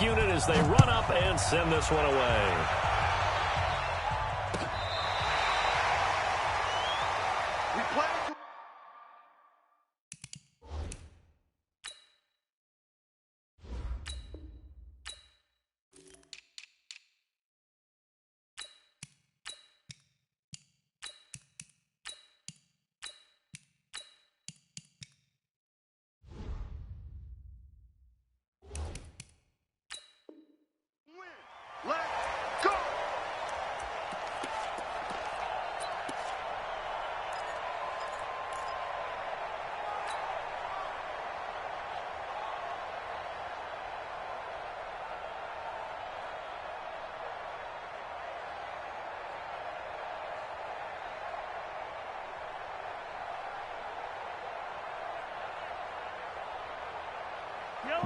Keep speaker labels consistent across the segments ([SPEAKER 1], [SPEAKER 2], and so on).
[SPEAKER 1] kickoff unit as they run up and send this one away.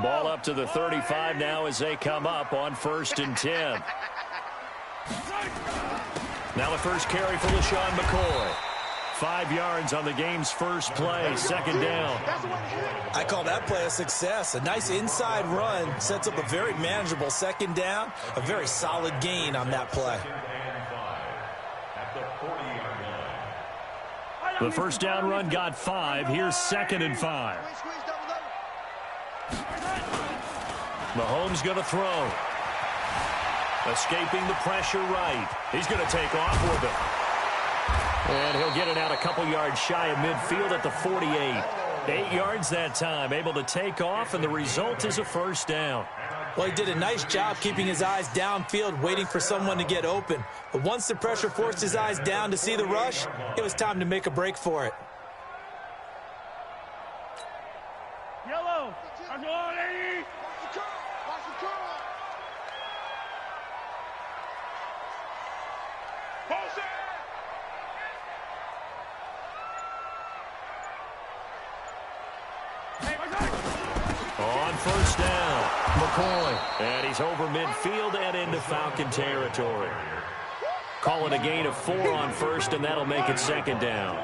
[SPEAKER 1] Ball up to the 35 now as they come up on 1st and 10. Now the first carry for LaShawn McCoy. 5 yards on the game's first play, 2nd down.
[SPEAKER 2] I call that play a success. A nice inside run sets up a very manageable 2nd down. A very solid gain on that play.
[SPEAKER 1] The first down run got 5. Here's 2nd and 5. Mahomes going to throw. Escaping the pressure right. He's going to take off with it. And he'll get it out a couple yards shy of midfield at the 48. 8 yards that time. Able to take off, and the result is a first down.
[SPEAKER 2] Well, he did a nice job keeping his eyes downfield, waiting for someone to get open. But once the pressure forced his eyes down to see the rush, it was time to make a break for it.
[SPEAKER 3] Yellow.
[SPEAKER 1] On first down, McCoy. And he's over midfield and into Falcon territory. Call it a gain of 4 on first, and that'll make it 2nd down.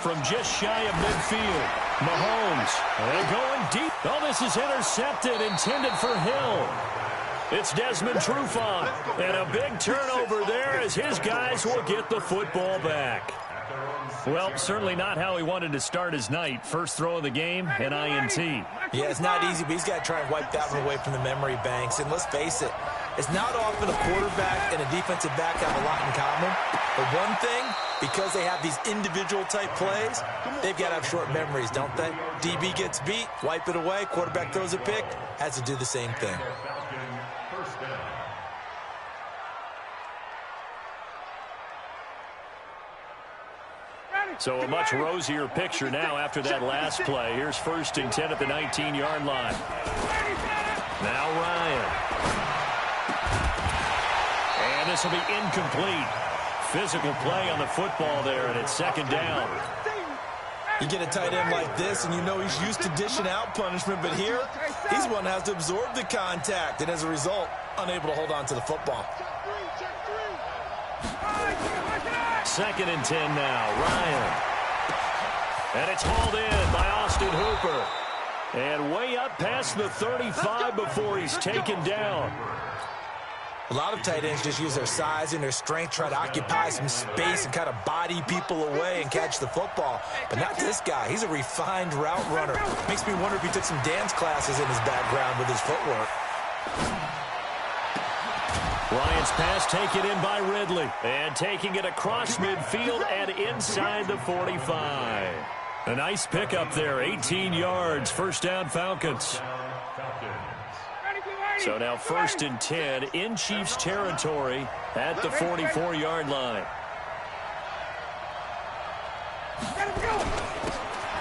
[SPEAKER 1] From just shy of midfield, Mahomes. And going deep. Oh, this is intercepted, intended for Hill. It's Desmond Trufant. And a big turnover there as his guys will get the football back. Well, certainly not how he wanted to start his night. First throw of the game, an INT.
[SPEAKER 2] Yeah, it's not easy, but he's got to try and wipe that one away from the memory banks. And let's face it, it's not often a quarterback and a defensive back have a lot in common. But one thing, because they have these individual type plays, they've got to have short memories, don't they? DB gets beat, wipe it away, quarterback throws a pick, has to do the same thing.
[SPEAKER 1] So a much rosier picture now after that last play. Here's 1st and 10 at the 19-yard line. Now Ryan. And this will be incomplete. Physical play on the football there, and it's 2nd down.
[SPEAKER 2] You get a tight end like this, and you know he's used to dishing out punishment, but here, he's one that has to absorb the contact, and as a result, unable to hold on to the football.
[SPEAKER 1] 2nd and 10 now, Ryan. And it's hauled in by Austin Hooper. And way up past the 35 before he's taken down.
[SPEAKER 2] A lot of tight ends just use their size and their strength, try to occupy some space and kind of body people away and catch the football. But not this guy. He's a refined route runner. Makes me wonder if he took some dance classes in his background with his footwork.
[SPEAKER 1] Ryan's pass taken in by Ridley. And taking it across midfield and inside the 45. A nice pickup there, 18 yards, first down Falcons. So now 1st and 10 in Chiefs territory at the 44-yard line.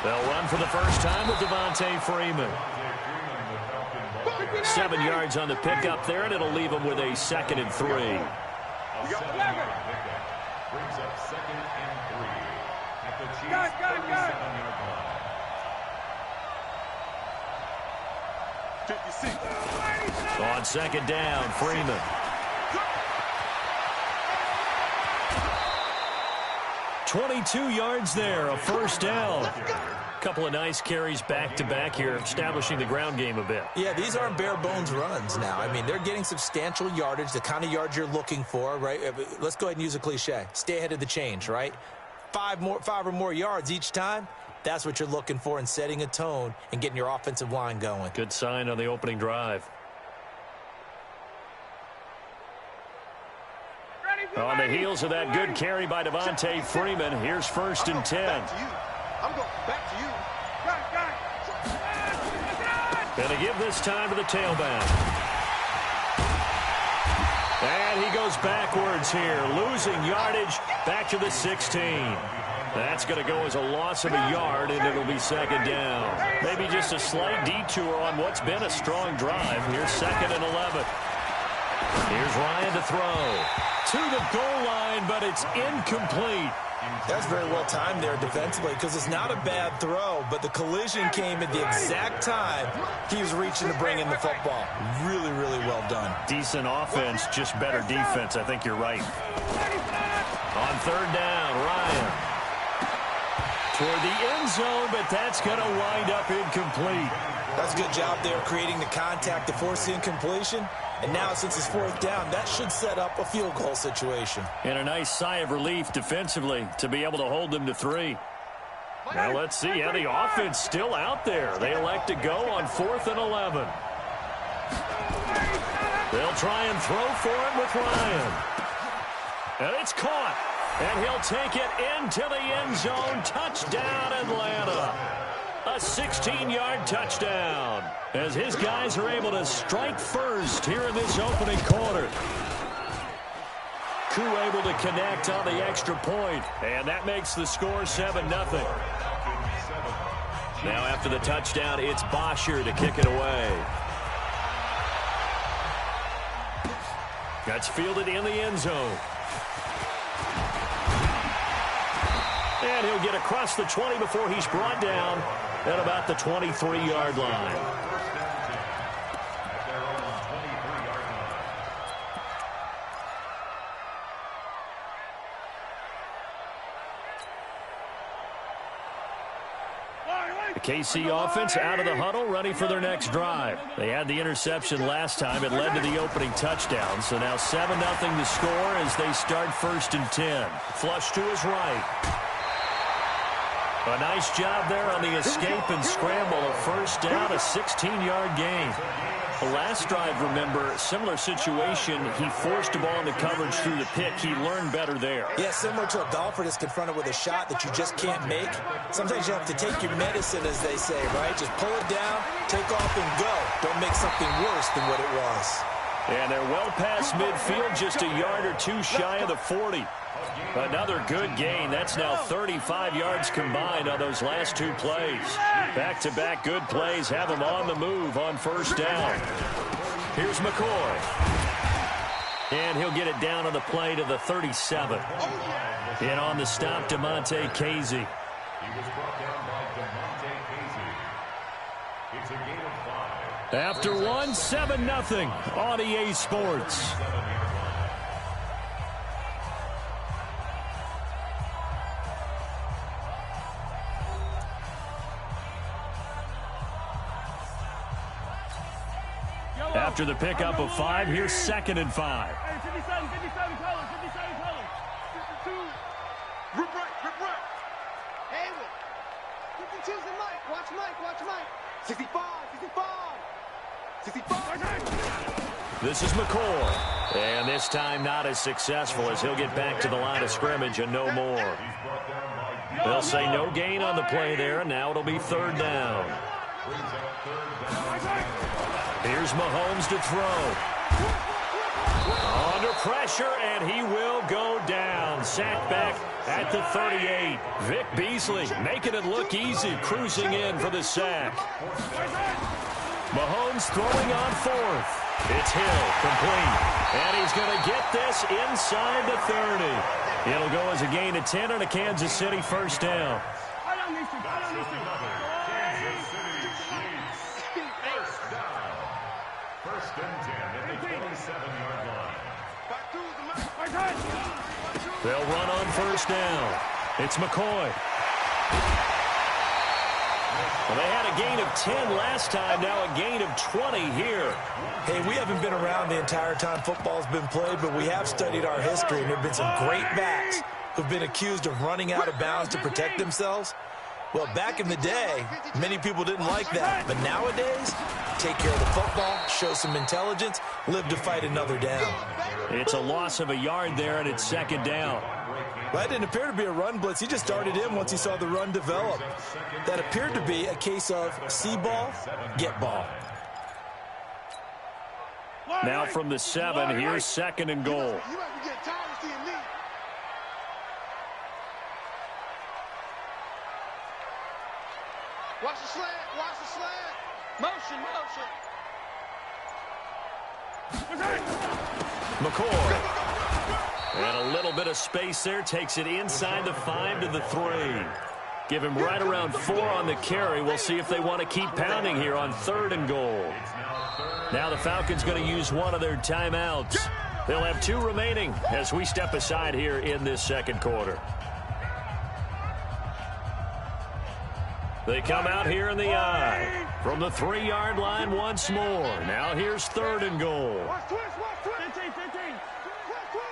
[SPEAKER 1] They'll run for the first time with Devontae Freeman. 7 yards on the pickup there, and it'll leave them with a 2nd and 3.
[SPEAKER 4] Brings up 2nd and 3 at the Chiefs 37-yard line.
[SPEAKER 3] 56.
[SPEAKER 1] On 2nd down, Freeman. 22 yards there, a first down. Couple of nice carries back-to-back here, establishing the ground game a bit.
[SPEAKER 2] Yeah, these aren't bare-bones runs now. I mean, they're getting substantial yardage, the kind of yards you're looking for, right? Let's go ahead and use a cliche. Stay ahead of the change, right? Five or more yards each time, that's what you're looking for in setting a tone and getting your offensive line going.
[SPEAKER 1] Good sign on the opening drive. On the heels of that good carry by Devontae Freeman, here's 1st and 10.
[SPEAKER 3] I'm going back to you.
[SPEAKER 1] Going to give this time to the tailback. And he goes backwards here, losing yardage back to the 16. That's going to go as a loss of a yard, and it'll be 2nd down. Maybe just a slight detour on what's been a strong drive. Here's 2nd and 11. Here's Ryan to throw. To the goal line, but it's incomplete.
[SPEAKER 2] That's very well timed there defensively because it's not a bad throw, but the collision came at the exact time he was reaching to bring in the football. Really, really well done.
[SPEAKER 1] Decent offense, just better defense. I think you're right. On 3rd down, Ryan. Toward the end zone, but that's going to wind up incomplete.
[SPEAKER 2] That's a good job there creating the contact to force the incompletion. And now, since it's 4th down, that should set up a field goal situation.
[SPEAKER 1] And a nice sigh of relief defensively to be able to hold them to 3. Now let's see how the offense still out there. They elect to go on 4th and 11. They'll try and throw for it with Ryan. And it's caught. And he'll take it into the end zone. Touchdown, Atlanta. A 16-yard touchdown as his guys are able to strike first here in this opening quarter. Koo able to connect on the extra point, and that makes the score 7-0. Now after the touchdown, it's Bosher to kick it away. That's fielded in the end zone. And he'll get across the 20 before he's brought down at about the 23-yard line. The KC offense out of the huddle, ready for their next drive. They had the interception last time. It led to the opening touchdown. So now 7-0 to score as they start 1st and 10. Flush to his right. A nice job there on the escape and scramble. A 1st down, a 16-yard gain. The last drive, remember, similar situation. He forced the ball into coverage through the pick. He learned better there.
[SPEAKER 2] Yeah, similar to a golfer that's confronted with a shot that you just can't make. Sometimes you have to take your medicine, as they say, right? Just pull it down, take off, and go. Don't make something worse than what it was.
[SPEAKER 1] And they're well past midfield, just a yard or two shy of the 40. Another good gain. That's now 35 yards combined on those last 2 plays. Back-to-back good plays have him on the move on 1st down. Here's McCoy. And he'll get it down on the play to the 37. And on the stop, Damontae Kazee.
[SPEAKER 4] He was brought down by Damontae Kazee. It's a gain of 5.
[SPEAKER 1] After 7-0 on EA Sports. After the pickup of 5, here's 2nd and 5.
[SPEAKER 3] Hey, 57 colors, 57 colors. 52. Rip right. Hey, 52's the Mike. Watch Mike. 65. 65.
[SPEAKER 1] This is McCoy. And this time not as successful as he'll get back to the line of scrimmage and no more. They'll say no gain on the play there, and now it'll be 3rd down. Here's Mahomes to throw. Under pressure, and he will go down. Sacked back at the 38. Vic Beasley making it look easy, cruising in for the sack. Mahomes throwing on 4th. It's Hill, complete. And he's going to get this inside the 30. It'll go as a gain of 10 on a Kansas City 1st down.
[SPEAKER 3] I don't need to.
[SPEAKER 4] Kansas City Chiefs. 1st down. 1st and 10 at the 27-yard line.
[SPEAKER 1] They'll run on 1st down. It's McCoy. Well, they had a gain of 10 last time, now a gain of 20 here.
[SPEAKER 2] Hey, we haven't been around the entire time football's been played, but we have studied our history, and there have been some great backs who've been accused of running out of bounds to protect themselves. Well, back in the day, many people didn't like that. But nowadays, take care of the football, show some intelligence, live to fight another down.
[SPEAKER 1] It's a loss of a yard there, and it's second down.
[SPEAKER 2] Well, that didn't appear to be a run blitz. He just darted in once he saw the run develop. That appeared to be a case of see ball, get ball.
[SPEAKER 1] Now from the 7, here's second and goal.
[SPEAKER 3] You might be getting tired of seeing me. Watch the slant. Watch the slant. Motion, motion.
[SPEAKER 1] McCoy. And a little bit of space there. Takes it inside the 5 to the 3. Give him right around 4 on the carry. We'll see if they want to keep pounding here on 3rd and goal. Now the Falcons going to use one of their timeouts. They'll have 2 remaining as we step aside here in this second quarter. They come out here in the I from the 3-yard line once more. Now here's 3rd and goal.
[SPEAKER 3] Watch twist, watch twist. 15, 15. Twist, twist.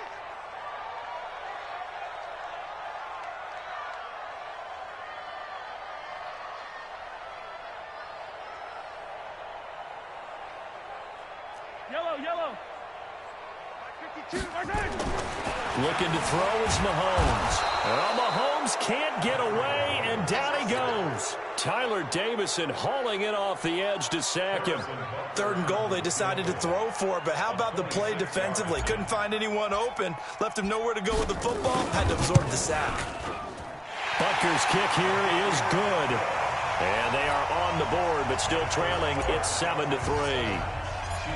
[SPEAKER 3] Yellow, yellow. 52.
[SPEAKER 1] Looking to throw is Mahomes. Well, Mahomes can't get away, and down he goes. Tyler Davison hauling it off the edge to sack him.
[SPEAKER 2] 3rd and goal, they decided to throw for it, but how about the play defensively? Couldn't find anyone open, left him nowhere to go with the football, had to absorb the sack.
[SPEAKER 1] Butker's kick here is good. And they are on the board, but still trailing. It's 7 to 3.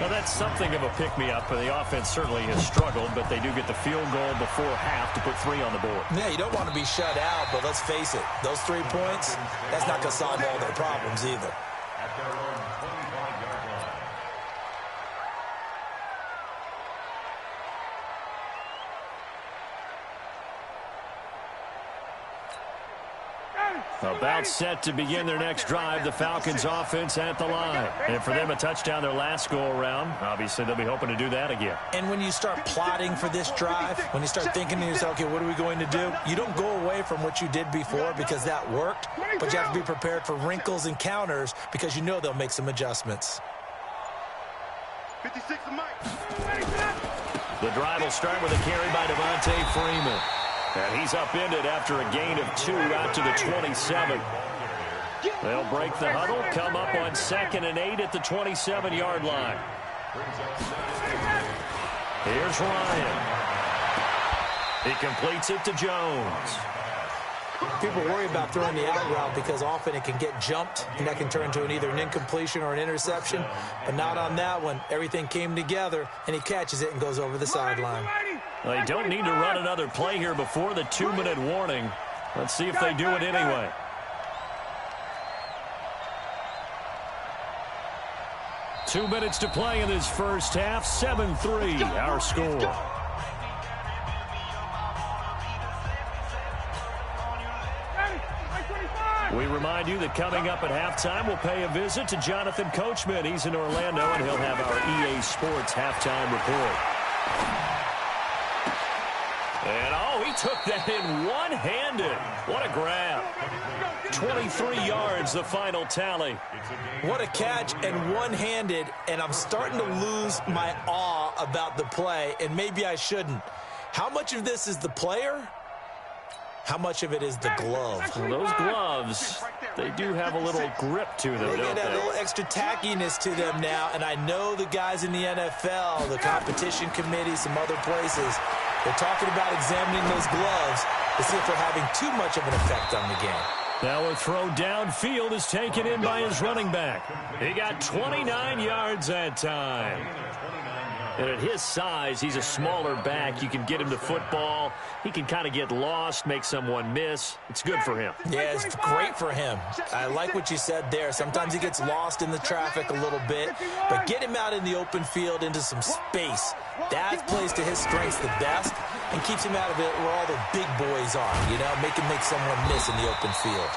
[SPEAKER 1] Now, that's something of a pick-me-up, and the offense certainly has struggled, but they do get the field goal before half to put 3 on the board.
[SPEAKER 2] Yeah, you don't want to be shut out, but let's face it, those 3 points, that's not going to solve all their problems either.
[SPEAKER 4] At their own 25-yard line.
[SPEAKER 1] About set to begin their next drive, the Falcons offense at the line. And for them, a touchdown their last go-around. Obviously, they'll be hoping to do that again.
[SPEAKER 2] And when you start plotting for this drive, when you start thinking to yourself, okay, what are we going to do? You don't go away from what you did before because that worked, but you have to be prepared for wrinkles and counters because you know they'll make some adjustments.
[SPEAKER 3] 56 to Mike.
[SPEAKER 1] The drive will start with a carry by Devontae Freeman. And he's upended after a gain of 2 out to the 27. They'll break the huddle, come up on 2nd and 8 at the 27-yard line. Here's Ryan. He completes it to Jones.
[SPEAKER 2] People worry about throwing the out route because often it can get jumped, and that can turn into either an incompletion or an interception. But not on that one. Everything came together, and he catches it and goes over the sideline.
[SPEAKER 1] They don't need to run another play here before the 2-minute warning. Let's see if they do it anyway. Two minutes to play in this first half. 7-3, our score. We remind you that coming up at halftime, we'll pay a visit to Jonathan Coachman. He's in Orlando, and he'll have our EA Sports halftime report. And, oh, he took that in one-handed. What a grab. 23 yards, the final tally.
[SPEAKER 2] What a catch and one-handed, and I'm starting to lose my awe about the play, and maybe I shouldn't. How much of this is the player? How much of it is the glove?
[SPEAKER 1] Well, those gloves, they do have a little grip to them,
[SPEAKER 2] They
[SPEAKER 1] don't
[SPEAKER 2] get that
[SPEAKER 1] they?
[SPEAKER 2] little extra tackiness to them now, and I know the guys in the NFL, the competition committee, some other places, they're talking about examining those gloves to see if they're having too much of an effect on the game.
[SPEAKER 1] Now a throw downfield is taken in by his running back. He got 29 yards that time. And at his size, he's a smaller back. You can get him to football. He can kind of get lost, make someone miss. It's good for him.
[SPEAKER 2] Yeah, it's great for him. I like what you said there. Sometimes he gets lost in the traffic a little bit, but get him out in the open field into some space. That plays to his strengths the best and keeps him out of it where all the big boys are, you know, make him make someone miss in the open field.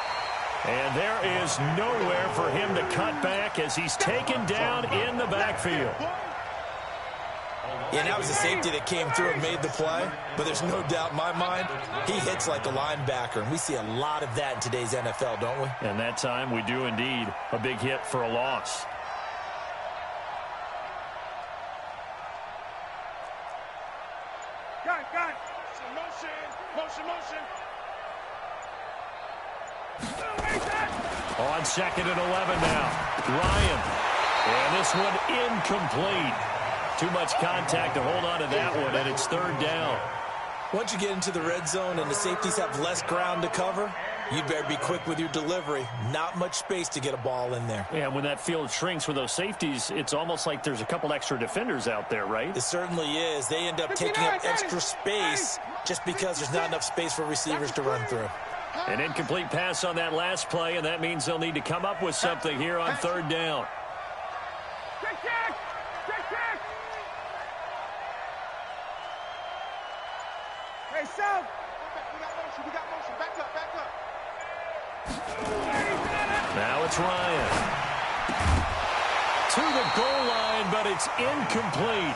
[SPEAKER 1] And there is nowhere for him to cut back as he's taken down in the backfield.
[SPEAKER 2] Yeah, that was a safety that came through and made the play, but there's no doubt in my mind, he hits like a linebacker, and we see a lot of that in today's NFL, don't we?
[SPEAKER 1] And that time we do indeed. A big hit for a loss.
[SPEAKER 3] Got it. Motion.
[SPEAKER 1] On 2nd and 11 now. Ryan. And this one incomplete. Too much contact to hold on to that one, and it's 3rd down.
[SPEAKER 2] Once you get into the red zone and the safeties have less ground to cover, you'd better be quick with your delivery. Not much space to get a ball in there.
[SPEAKER 1] Yeah, when that field shrinks with those safeties, it's almost like there's a couple extra defenders out there, right?
[SPEAKER 2] It certainly is. They end up taking up extra space just because there's not enough space for receivers to run through.
[SPEAKER 1] An incomplete pass on that last play, and that means they'll need to come up with something here on 3rd down.
[SPEAKER 3] Check. Hey, South. We got motion. Back up.
[SPEAKER 1] Now it's Ryan. To the goal line, but it's incomplete.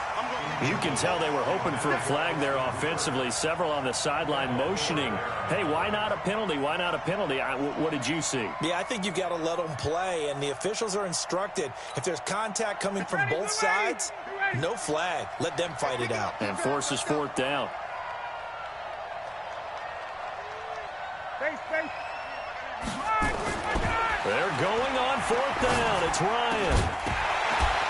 [SPEAKER 1] You can tell they were hoping for a flag there offensively. Several on the sideline motioning. Hey, why not a penalty? What did you see?
[SPEAKER 2] Yeah, I think you've got to let them play, and the officials are instructed. If there's contact coming from both sides, no flag. Let them fight it out.
[SPEAKER 1] And forces 4th down.
[SPEAKER 3] Face.
[SPEAKER 1] They're going on 4th down. It's Ryan.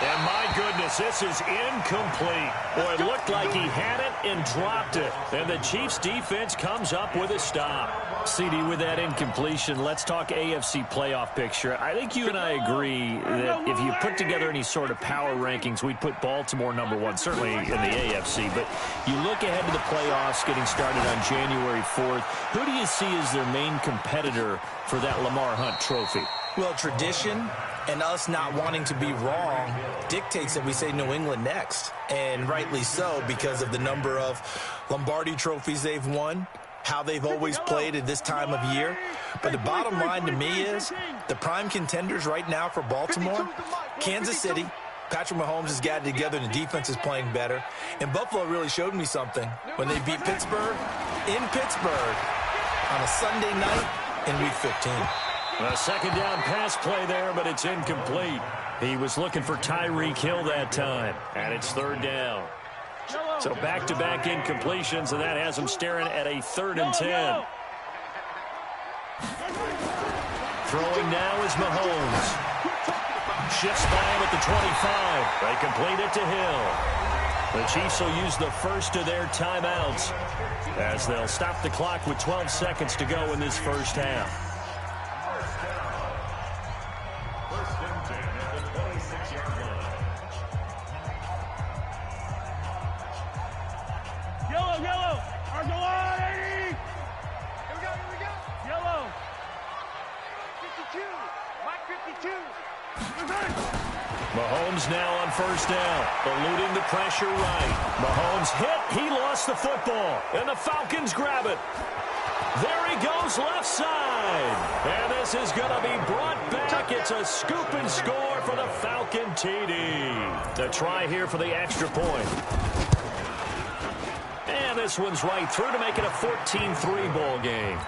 [SPEAKER 1] And my goodness, this is incomplete. Boy, it looked like he had it and dropped it. And the Chiefs defense comes up with a stop. CD, with that incompletion, let's talk AFC playoff picture. I think you and I agree that if you put together any sort of power rankings, we'd put Baltimore #1, certainly in the AFC. But you look ahead to the playoffs getting started on January 4th. Who do you see as their main competitor for that Lamar Hunt trophy?
[SPEAKER 2] Well, tradition and us not wanting to be wrong dictates that we say New England next. And rightly so, because of the number of Lombardi trophies they've won, how they've always played at this time of year. But the bottom line to me is the prime contenders right now for Baltimore, Kansas City. Patrick Mahomes has got it together and the defense is playing better. And Buffalo really showed me something when they beat Pittsburgh in Pittsburgh on a Sunday night in Week 15.
[SPEAKER 1] A 2nd down pass play there, but it's incomplete. He was looking for Tyreek Hill that time, and it's 3rd down. So back-to-back incompletions, and that has him staring at a 3rd and 10. Throwing now is Mahomes. Shifts by him at the 25. They complete it to Hill. The Chiefs will use the first of their timeouts as they'll stop the clock with 12 seconds to go in this first half.
[SPEAKER 3] Yellow. Argo on, 80. Here we go. Yellow. 52. Mike 52.
[SPEAKER 1] Mahomes now on 1st down, eluding the pressure right. Mahomes hit. He lost the football, and the Falcons grab it. There he goes left side. And this is going to be brought back. It's a scoop and score for the Falcon TD. The try here for the extra point. And this one's right through to make it a 14-3 ball game.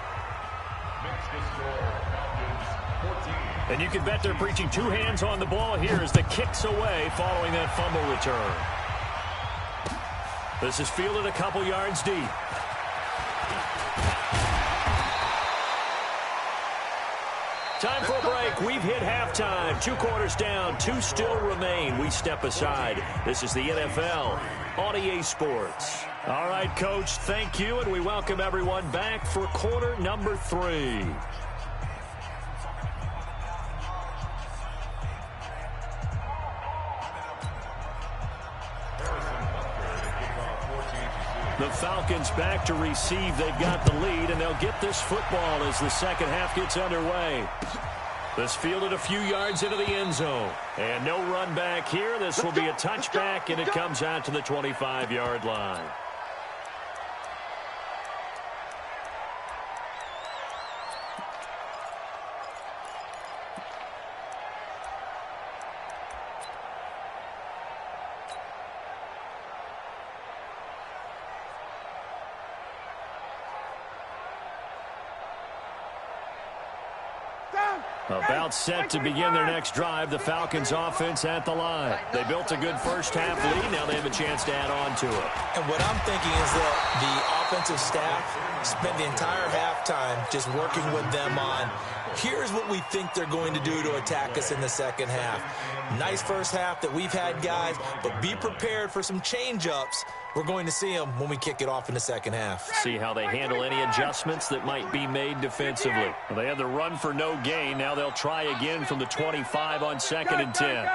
[SPEAKER 1] And you can bet they're preaching 2 hands on the ball here as the kick's away following that fumble return. This is fielded a couple yards deep. Time for a break. We've hit halftime. 2 quarters down. 2 still remain. We step aside. This is the NFL on EA Sports. All right, Coach, thank you, and we welcome everyone back for quarter number 3. The Falcons back to receive. They've got the lead, and they'll get this football as the second half gets underway. This fielded a few yards into the end zone. And no run back here. This will be a touchback, and it comes out to the 25-yard line. About set to begin their next drive, the Falcons offense at the line. They built a good first half lead. Now they have a chance to add on to it.
[SPEAKER 2] And what I'm thinking is that the offensive staff spent the entire halftime just working with them on, here's what we think they're going to do to attack us in the second half. Nice first half that we've had, guys, but be prepared for some change-ups. We're going to see them when we kick it off in the second half.
[SPEAKER 1] See how they handle any adjustments that might be made defensively. Well, they had the run for no gain. Now they'll try again from the 25 on 2nd and 10.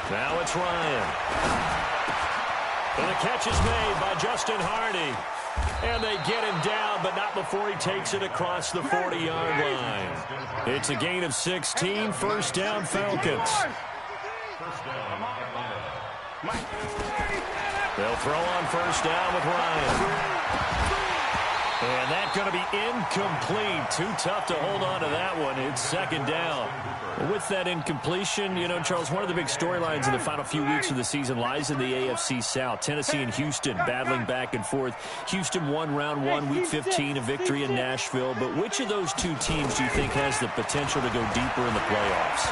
[SPEAKER 1] Now it's Ryan. And the catch is made by Justin Hardy. And they get him down, but not before he takes it across the 40-yard line. It's a gain of 16, first down Falcons. They'll throw on first down with Ryan. And that's going to be incomplete. Too tough to hold on to that one. It's second down. With that incompletion, you know, Charles, one of the big storylines in the final few weeks of the season lies in the AFC South. Tennessee and Houston battling back and forth. Houston won round 1, week 15, a victory in Nashville. But which of those two teams do you think has the potential to go deeper in the playoffs?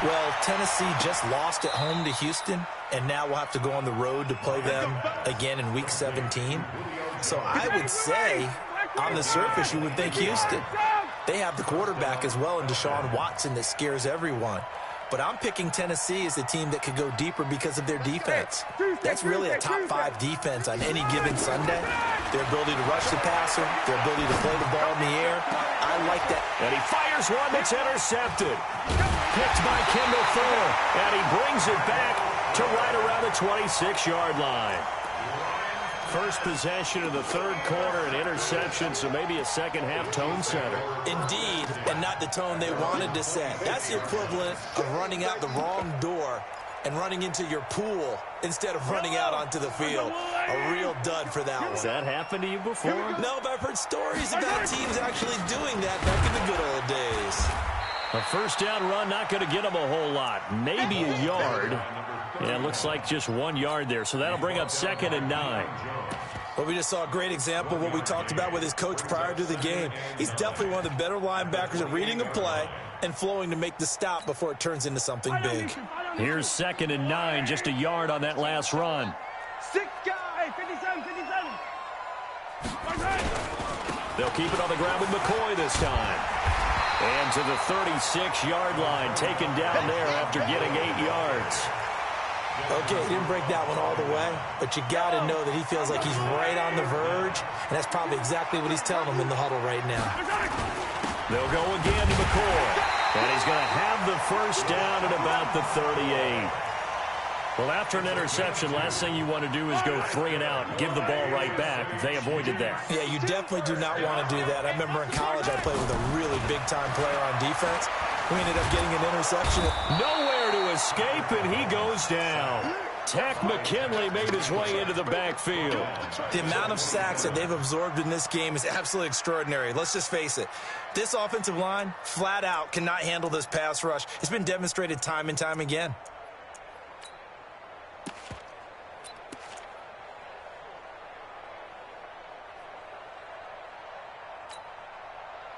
[SPEAKER 2] Well, Tennessee just lost at home to Houston, and now we'll have to go on the road to play them again in week 17. So I would say, on the surface, you would think Houston. They have the quarterback as well in Deshaun Watson that scares everyone. But I'm picking Tennessee as the team that could go deeper because of their defense. That's really a top 5 defense on any given Sunday. Their ability to rush the passer, their ability to play the ball in the air. I like that.
[SPEAKER 1] And he fires one that's intercepted. Picked by Kendall Thor. And he brings it back to right around the 26-yard line. First possession of the third quarter, an interception, so maybe a second-half tone setter.
[SPEAKER 2] Indeed, and not the tone they wanted to set. That's the equivalent of running out the wrong door and running into your pool instead of running out onto the field. A real dud for that one.
[SPEAKER 1] Has that happened to you before?
[SPEAKER 2] No, but I've heard stories about teams actually doing that back in the good old days.
[SPEAKER 1] A first down run, not going to get them a whole lot. Maybe a yard. And it looks like just 1 yard there. So that'll bring up 2nd and 9.
[SPEAKER 2] Well, we just saw a great example of what we talked about with his coach prior to the game. He's definitely one of the better linebackers at reading a play and flowing to make the stop before it turns into something big.
[SPEAKER 1] Here's 2nd and 9, just a yard on that last run.
[SPEAKER 3] 6 guy, 57, 57.
[SPEAKER 1] They'll keep it on the ground with McCoy this time. And to the 36-yard line, taken down there after getting 8 yards.
[SPEAKER 2] Okay, he didn't break that one all the way, but you got to know that he feels like he's right on the verge, and that's probably exactly what he's telling them in the huddle right now.
[SPEAKER 1] They'll go again to McCoy, and he's going to have the first down at about the 38. Well, after an interception, last thing you want to do is go 3 and out, give the ball right back. They avoided that.
[SPEAKER 2] Yeah, you definitely do not want to do that. I remember in college I played with a really big-time player on defense. We ended up getting an interception.
[SPEAKER 1] Nowhere to escape, and he goes down. Tack McKinley made his way into the backfield.
[SPEAKER 2] The amount of sacks that they've absorbed in this game is absolutely extraordinary. Let's just face it. This offensive line, flat out, cannot handle this pass rush. It's been demonstrated time and time again.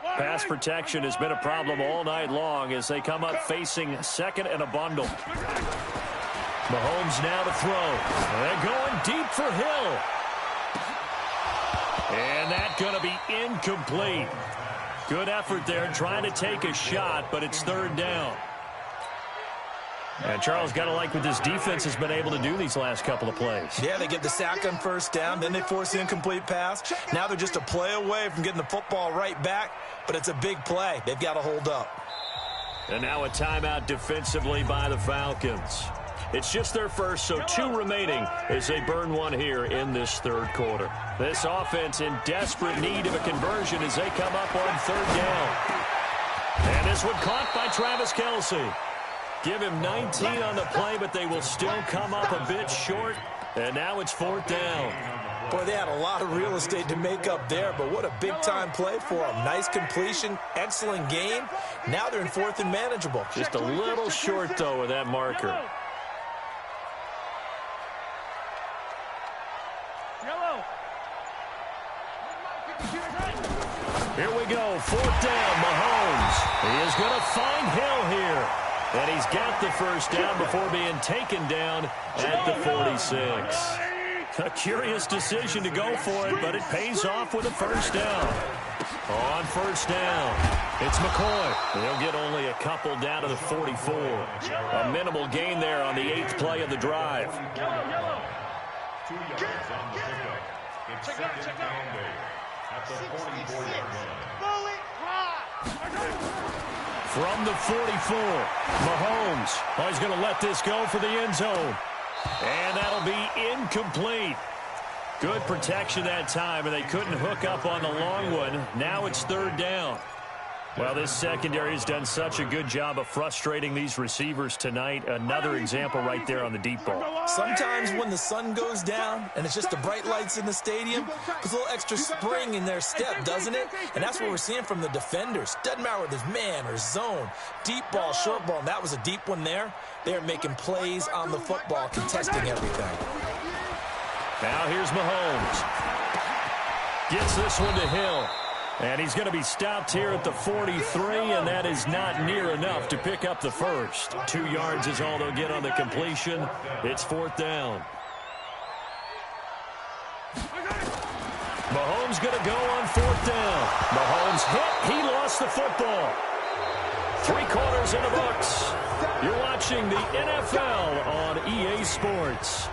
[SPEAKER 1] Pass protection has been a problem all night long as they come up facing 2nd and a bundle. Mahomes now to throw. They're going deep for Hill. And that's going to be incomplete. Good effort there trying to take a shot, but it's 3rd down. And Charles, got to like what this defense has been able to do these last couple of plays.
[SPEAKER 2] Yeah, they get the sack on first down, then they force the incomplete pass. Now they're just a play away from getting the football right back, but it's a big play. They've got to hold up.
[SPEAKER 1] And now a timeout defensively by the Falcons. It's just their first, so 2 remaining as they burn one here in this third quarter. This offense in desperate need of a conversion as they come up on 3rd down. And this one caught by Travis Kelce. Give him 19 on the play, but they will still come up a bit short. And now it's 4th down.
[SPEAKER 2] Boy, they had a lot of real estate to make up there, but what a big-time play for them. Nice completion, excellent game. Now they're in 4th and manageable.
[SPEAKER 1] Just a little short, though, with that marker. Here we go, 4th down, Mahomes. He is going to find Hill here. And he's got the first down before being taken down at the 46. A curious decision to go for it, but it pays off with a first down. On 1st down, it's McCoy. He'll get only a couple down to the 44. A minimal gain there on the 8th play of the drive.
[SPEAKER 4] 2 yards on the pickup. It's 2nd and 8 at the 44-yard line.
[SPEAKER 1] From the 44, Mahomes. Oh, he's going to let this go for the end zone. And that'll be incomplete. Good protection that time, and they couldn't hook up on the long one. Now it's 3rd down. Well, this secondary has done such a good job of frustrating these receivers tonight. Another example right there on the deep ball.
[SPEAKER 2] Sometimes when the sun goes down and it's just the bright lights in the stadium, puts a little extra spring in their step, doesn't it? And that's what we're seeing from the defenders. Doesn't matter whether it's man or zone. Deep ball, short ball, and that was a deep one there. They're making plays on the football, contesting everything.
[SPEAKER 1] Now here's Mahomes. Gets this one to Hill. And he's going to be stopped here at the 43, and that is not near enough to pick up the first. 2 yards is all they'll get on the completion. It's 4th down. Mahomes going to go on 4th down. Mahomes hit. He lost the football. 3 quarters in the books. You're watching the NFL on EA Sports.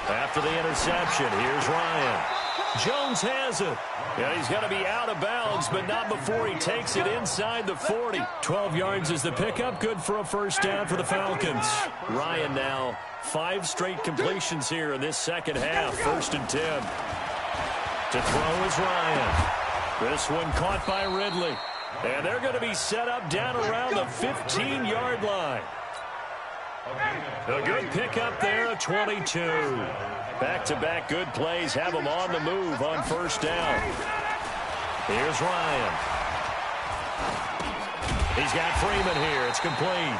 [SPEAKER 1] After the interception, here's Ryan. Jones has it. Yeah, he's going to be out of bounds, but not before he takes it inside the 40. 12 yards is the pickup. Good for a first down for the Falcons. Ryan now 5 straight completions here in this second half. 1st and 10. To throw is Ryan. This one caught by Ridley. And they're going to be set up down around the 15-yard line. A good pickup there at 22. Back-to-back good plays have them on the move on 1st down. Here's Ryan. He's got Freeman here. It's complete.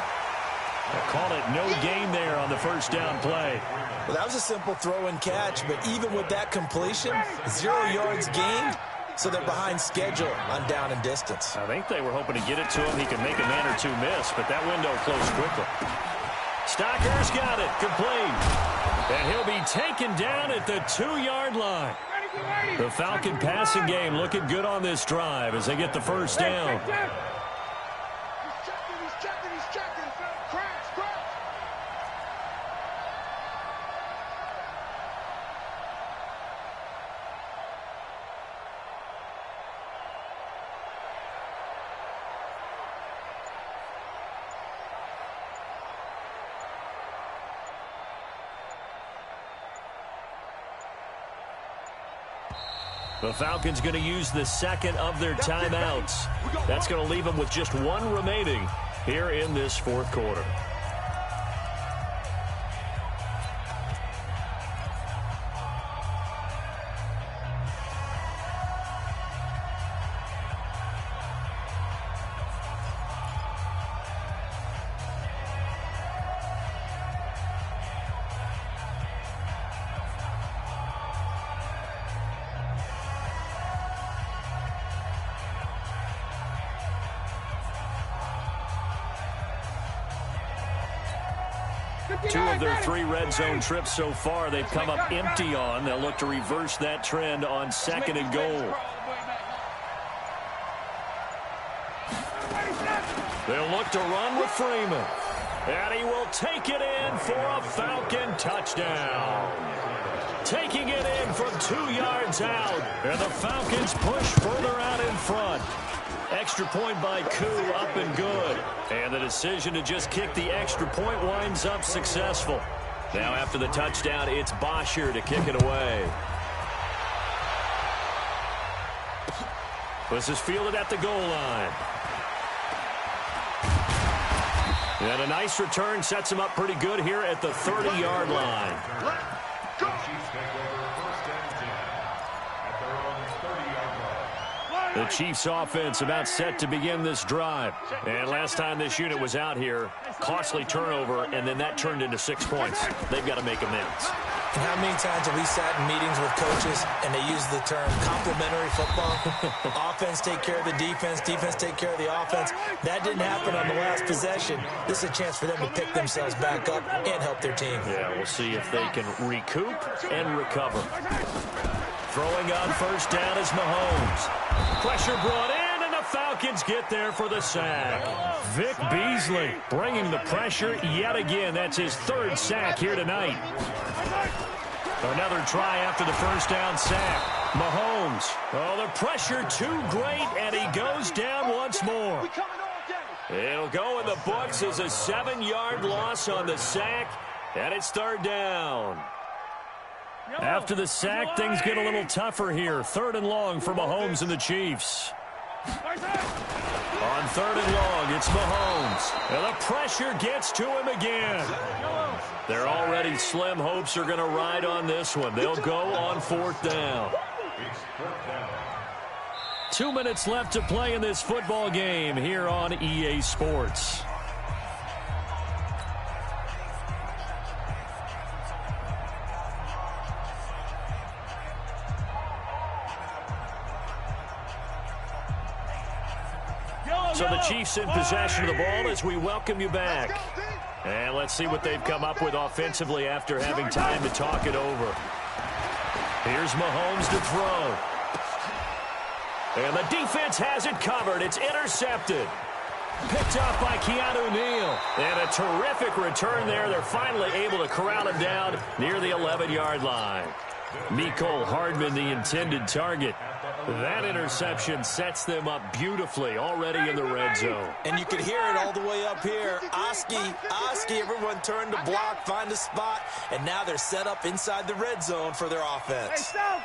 [SPEAKER 1] They'll call it no gain there on the first down play.
[SPEAKER 2] Well, that was a simple throw and catch, but even with that completion, 0 yards gained, so they're behind schedule on down and distance.
[SPEAKER 1] I think they were hoping to get it to him. He could make a man or 2 miss, but that window closed quickly. Stocker's got it, complete. And he'll be taken down at the 2-yard line. The Falcon passing game looking good on this drive as they get the first down. The Falcons going to use the second of their timeouts. That's going to leave them with just 1 remaining here in this 4th quarter. Two of their 3 red zone trips so far they've come up empty on. They'll look to reverse that trend on 2nd and goal. They'll look to run with Freeman. And he will take it in for a Falcon touchdown. Taking it in from 2 yards out. And the Falcons push further out in front. Extra point by Koo, up and good. And the decision to just kick the extra point winds up successful. Now after the touchdown, it's Bosher to kick it away. This is fielded at the goal line. And a nice return sets him up pretty good here at the 30-yard line. The Chiefs offense about set to begin this drive. And last time this unit was out here, costly turnover, and then that turned into 6 points. They've got to make amends.
[SPEAKER 2] And how many times have we sat in meetings with coaches and they use the term complementary football? Offense take care of the defense, defense take care of the offense. That didn't happen on the last possession. This is a chance for them to pick themselves back up and help their team.
[SPEAKER 1] Yeah, we'll see if they can recoup and recover. Throwing on first down is Mahomes. Pressure brought in, and the Falcons get there for the sack. Vic Beasley bringing the pressure yet again. That's his 3rd sack here tonight. Another try after the first down sack. Mahomes. Oh, the pressure too great, and he goes down once more. It'll go in the books as a 7-yard loss on the sack, and it's 3rd down. After the sack, things get a little tougher here. 3rd and long for Mahomes and the Chiefs. On 3rd and long, it's Mahomes. And the pressure gets to him again. Their already slim hopes are going to ride on this one. They'll go on 4th down. 2 minutes left to play in this football game here on EA Sports. So the Chiefs in possession of the ball as we welcome you back. And let's see what they've come up with offensively after having time to talk it over. Here's Mahomes to throw. And the defense has it covered. It's intercepted. Picked up by Keanu Neal. And a terrific return there. They're finally able to corral him down near the 11-yard line. Mecole Hardman, the intended target. That interception sets them up beautifully already in the red zone.
[SPEAKER 2] And you could hear it all the way up here. Oski, everyone turned to block, find a spot, and now they're set up inside the red zone for their offense.
[SPEAKER 3] Hey, stop!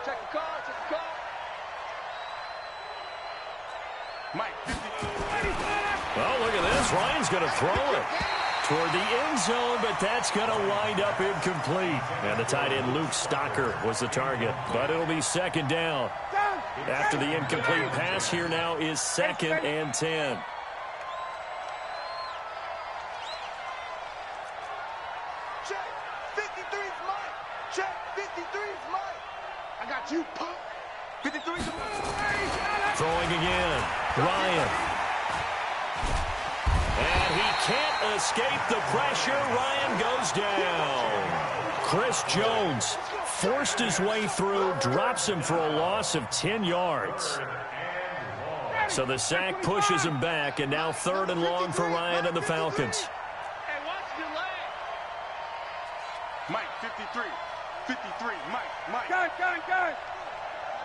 [SPEAKER 3] Check the call, check the call. Mike, 50.
[SPEAKER 1] Well, look at this. Ryan's going to throw it toward the end zone, but that's going to wind up incomplete. And the tight end, Luke Stocker, was the target. But it'll be 2nd down. After the incomplete pass, here now is 2nd and 10.
[SPEAKER 3] Check, 53's Mike. Check, 53's Mike. I got you, punk. 53's Mike.
[SPEAKER 1] Throwing again. Ryan. And he can't escape the pressure. Ryan goes down. Chris Jones forced his way through, drops him for a loss of 10 yards. So the sack pushes him back, and now 3rd and long for Ryan and the Falcons.
[SPEAKER 3] Hey, watch your leg. Mike, 53. 53, Mike. Gun.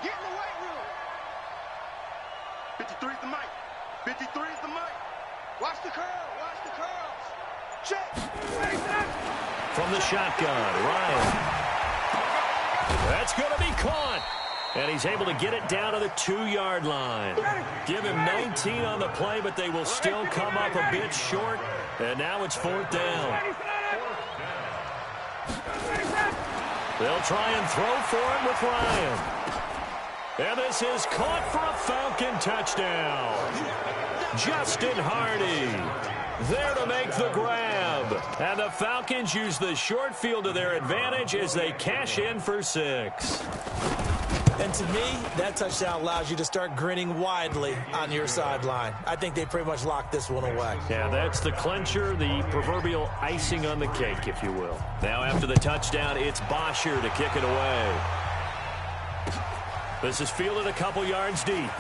[SPEAKER 3] Get in the weight room. 53's the Mike. 53's the Mike. Watch the curls. Check.
[SPEAKER 1] From the shotgun, Ryan. That's going to be caught. And he's able to get it down to the 2-yard line. Give him 19 on the play, but they will still come up a bit short. And now it's 4th down. They'll try and throw for him with Ryan. And this is caught for a Falcon touchdown. Justin Hardy there to make the grab. And the Falcons use the short field to their advantage as they cash in for 6.
[SPEAKER 2] And to me, that touchdown allows you to start grinning widely on your sideline. I think they pretty much locked this one away.
[SPEAKER 1] Yeah, that's the clincher, the proverbial icing on the cake, if you will. Now after the touchdown, it's Bosher to kick it away. This is fielded a couple yards deep.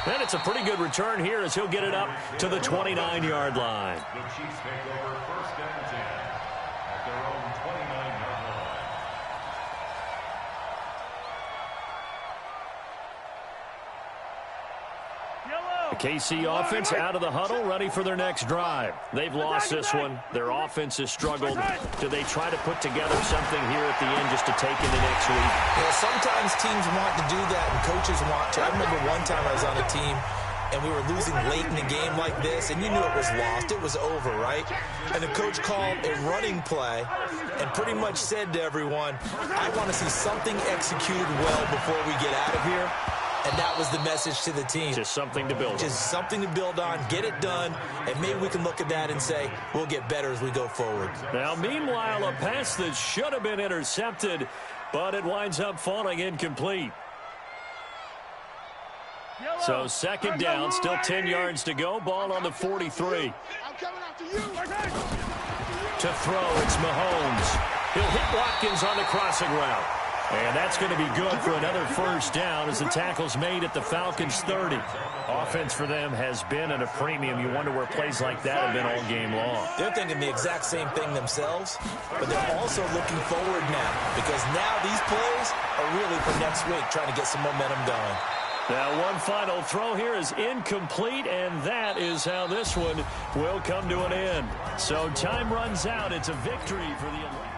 [SPEAKER 1] And it's a pretty good return here as he'll get it up to the 29-yard line.
[SPEAKER 4] The Chiefs take over 1st and 10 at their own 29-yard line.
[SPEAKER 1] The KC offense out of the huddle, ready for their next drive. They've lost this one. Their offense has struggled. Do they try to put together something here at the end just to take into next week?
[SPEAKER 2] Yeah, sometimes teams want to do that and coaches want to. I remember one time I was on a team and we were losing late in the game like this, and you knew it was lost. It was over, right? And the coach called a running play and pretty much said to everyone, I want to see something executed well before we get out of here. And that was the message to the team.
[SPEAKER 1] Just something to build on.
[SPEAKER 2] Just something to build on, get it done, and maybe we can look at that and say, we'll get better as we go forward.
[SPEAKER 1] Now, meanwhile, a pass that should have been intercepted, but it winds up falling incomplete. So 2nd down, still 10 yards to go. Ball on the 43. To throw, it's Mahomes. He'll hit Watkins on the crossing route. And that's going to be good for another 1st down as the tackle's made at the Falcons' 30. Offense for them has been at a premium. You wonder where plays like that have been all game long.
[SPEAKER 2] They're thinking the exact same thing themselves, but they're also looking forward now because now these plays are really for next week, trying to get some momentum going.
[SPEAKER 1] Now, one final throw here is incomplete, and that is how this one will come to an end. So time runs out. It's a victory for the Atlantic.